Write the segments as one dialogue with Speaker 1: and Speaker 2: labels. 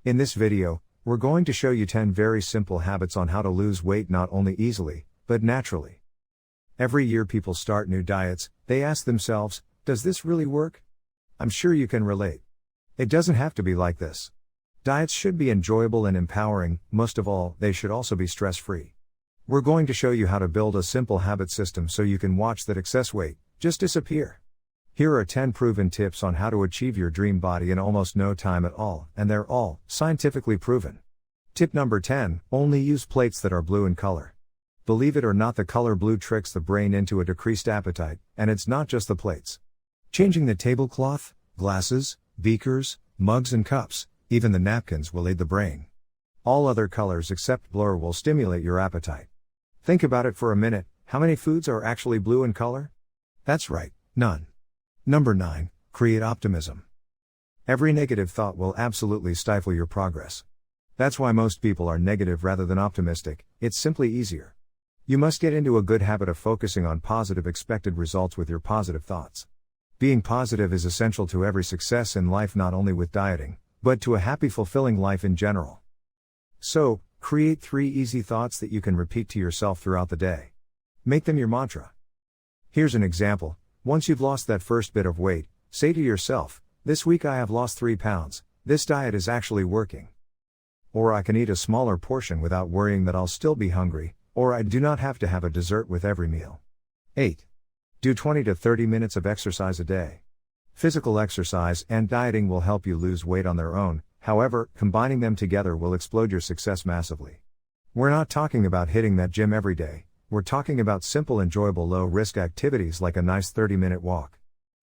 Speaker 1: In this video, we're going to show you 10 very simple habits on how to lose weight not only easily, but naturally. Every year people start new diets, they ask themselves, does this really work? I'm sure you can relate. It doesn't have to be like this. Diets should be enjoyable and empowering, most of all, they should also be stress-free. We're going to show you how to build a simple habit system so you can watch that excess weight just disappear. Here are 10 proven tips on how to achieve your dream body in almost no time at all, and they're all scientifically proven. Tip number 10, only use plates that are blue in color. Believe it or not, the color blue tricks the brain into a decreased appetite, and it's not just the plates. Changing the tablecloth, glasses, beakers, mugs and cups, even the napkins will aid the brain. All other colors except blue will stimulate your appetite. Think about it for a minute, how many foods are actually blue in color? That's right, none. Number 9, create optimism. Every negative thought will absolutely stifle your progress. That's why most people are negative rather than optimistic, it's simply easier. You must get into a good habit of focusing on positive expected results with your positive thoughts. Being positive is essential to every success in life, not only with dieting, but to a happy, fulfilling life in general. So, create 3 easy thoughts that you can repeat to yourself throughout the day. Make them your mantra. Here's an example. Once you've lost that first bit of weight, say to yourself, this week I have lost 3 pounds, this diet is actually working. Or I can eat a smaller portion without worrying that I'll still be hungry, or I do not have to have a dessert with every meal. 8. Do 20 to 30 minutes of exercise a day. Physical exercise and dieting will help you lose weight on their own, however, combining them together will explode your success massively. We're not talking about hitting that gym every day, we're talking about simple, enjoyable, low-risk activities like a nice 30-minute walk.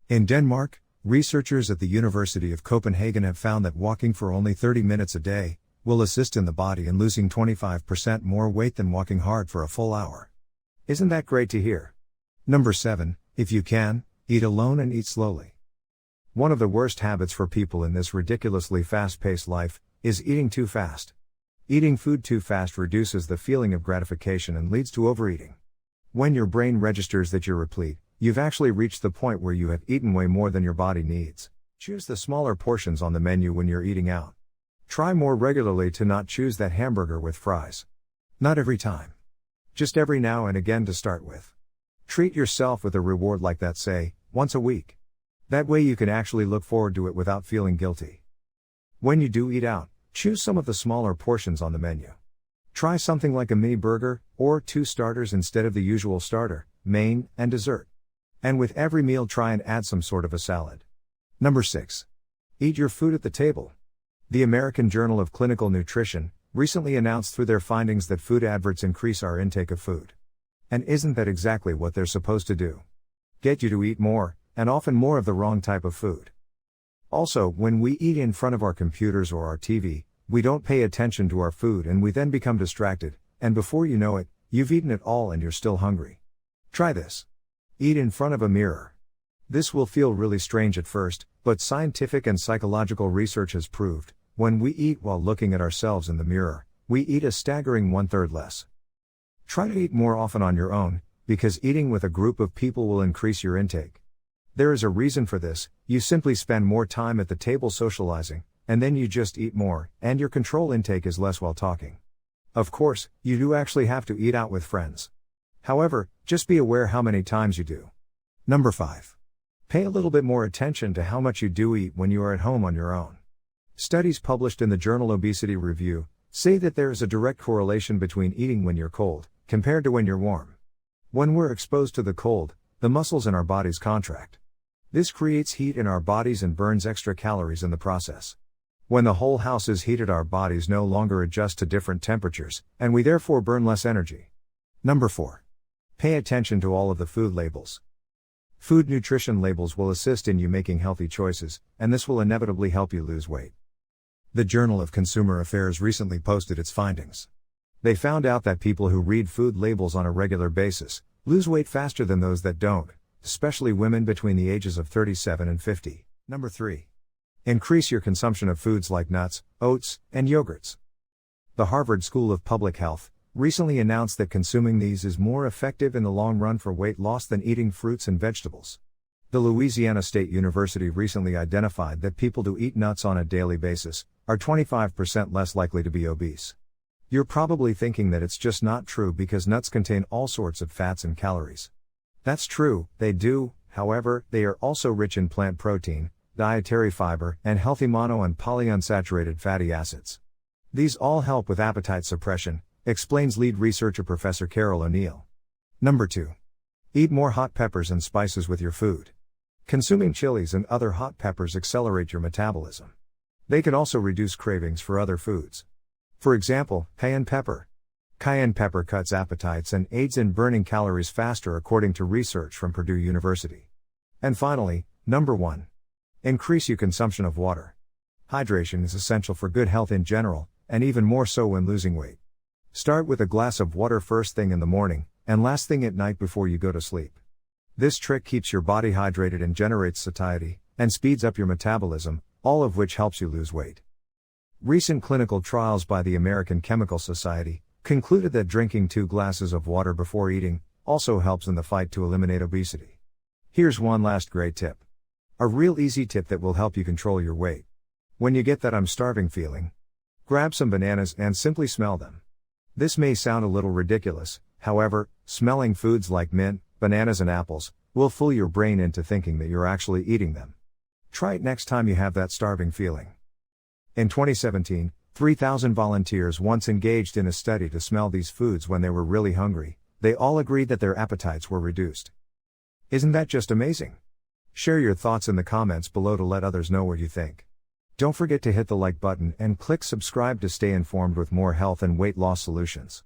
Speaker 1: In Denmark, researchers at the University of Copenhagen have found that walking for only 30 minutes a day will assist in the body in losing 25% more weight than walking hard for a full hour. Isn't that great to hear? Number 7, if you can, eat alone and eat slowly. One of the worst habits for people in this ridiculously fast-paced life is eating too fast. Eating food too fast reduces the feeling of gratification and leads to overeating. When your brain registers that you're replete, you've actually reached the point where you have eaten way more than your body needs. Choose the smaller portions on the menu when you're eating out. Try more regularly to not choose that hamburger with fries. Not every time. Just every now and again to start with. Treat yourself with a reward like that, say, once a week. That way you can actually look forward to it without feeling guilty. When you do eat out, choose some of the smaller portions on the menu. Try something like a mini burger, or 2 starters instead of the usual starter, main, and dessert. And with every meal try and add some sort of a salad. Number 6. Eat your food at the table. The American Journal of Clinical Nutrition recently announced through their findings that food adverts increase our intake of food. And isn't that exactly what they're supposed to do? Get you to eat more, and often more of the wrong type of food. Also, when we eat in front of our computers or our TV, we don't pay attention to our food and we then become distracted, and before you know it, you've eaten it all and you're still hungry. Try this. Eat in front of a mirror. This will feel really strange at first, but scientific and psychological research has proved, when we eat while looking at ourselves in the mirror, we eat a staggering 1/3 less. Try to eat more often on your own, because eating with a group of people will increase your intake. There is a reason for this, you simply spend more time at the table socializing, and then you just eat more, and your control intake is less while talking. Of course, you do actually have to eat out with friends. However, just be aware how many times you do. Number 5. Pay a little bit more attention to how much you do eat when you are at home on your own. Studies published in the journal Obesity Review say that there is a direct correlation between eating when you're cold, compared to when you're warm. When we're exposed to the cold, the muscles in our bodies contract. This creates heat in our bodies and burns extra calories in the process. When the whole house is heated, our bodies no longer adjust to different temperatures, and we therefore burn less energy. Number 4. Pay attention to all of the food labels. Food nutrition labels will assist in you making healthy choices, and this will inevitably help you lose weight. The Journal of Consumer Affairs recently posted its findings. They found out that people who read food labels on a regular basis lose weight faster than those that don't, especially women between the ages of 37 and 50. Number 3. Increase your consumption of foods like nuts, oats, and yogurts. The Harvard School of Public Health recently announced that consuming these is more effective in the long run for weight loss than eating fruits and vegetables. The Louisiana State University recently identified that people who eat nuts on a daily basis are 25% less likely to be obese. You're probably thinking that it's just not true because nuts contain all sorts of fats and calories. That's true, they do, however, they are also rich in plant protein, dietary fiber, and healthy mono and polyunsaturated fatty acids. These all help with appetite suppression, explains lead researcher Professor Carol O'Neill. Number 2. Eat more hot peppers and spices with your food. Consuming chilies and other hot peppers accelerate your metabolism. They can also reduce cravings for other foods. For example, cayenne pepper. Cayenne pepper cuts appetites and aids in burning calories faster according to research from Purdue University. And finally, number 1. Increase your consumption of water. Hydration is essential for good health in general, and even more so when losing weight. Start with a glass of water first thing in the morning, and last thing at night before you go to sleep. This trick keeps your body hydrated and generates satiety, and speeds up your metabolism, all of which helps you lose weight. Recent clinical trials by the American Chemical Society concluded that drinking 2 glasses of water before eating also helps in the fight to eliminate obesity. Here's one last great tip. A real easy tip that will help you control your weight. When you get that I'm starving feeling, grab some bananas and simply smell them. This may sound a little ridiculous, however, smelling foods like mint, bananas and apples will fool your brain into thinking that you're actually eating them. Try it next time you have that starving feeling. In 2017, 3,000 volunteers once engaged in a study to smell these foods when they were really hungry. They all agreed that their appetites were reduced. Isn't that just amazing? Share your thoughts in the comments below to let others know what you think. Don't forget to hit the like button and click subscribe to stay informed with more health and weight loss solutions.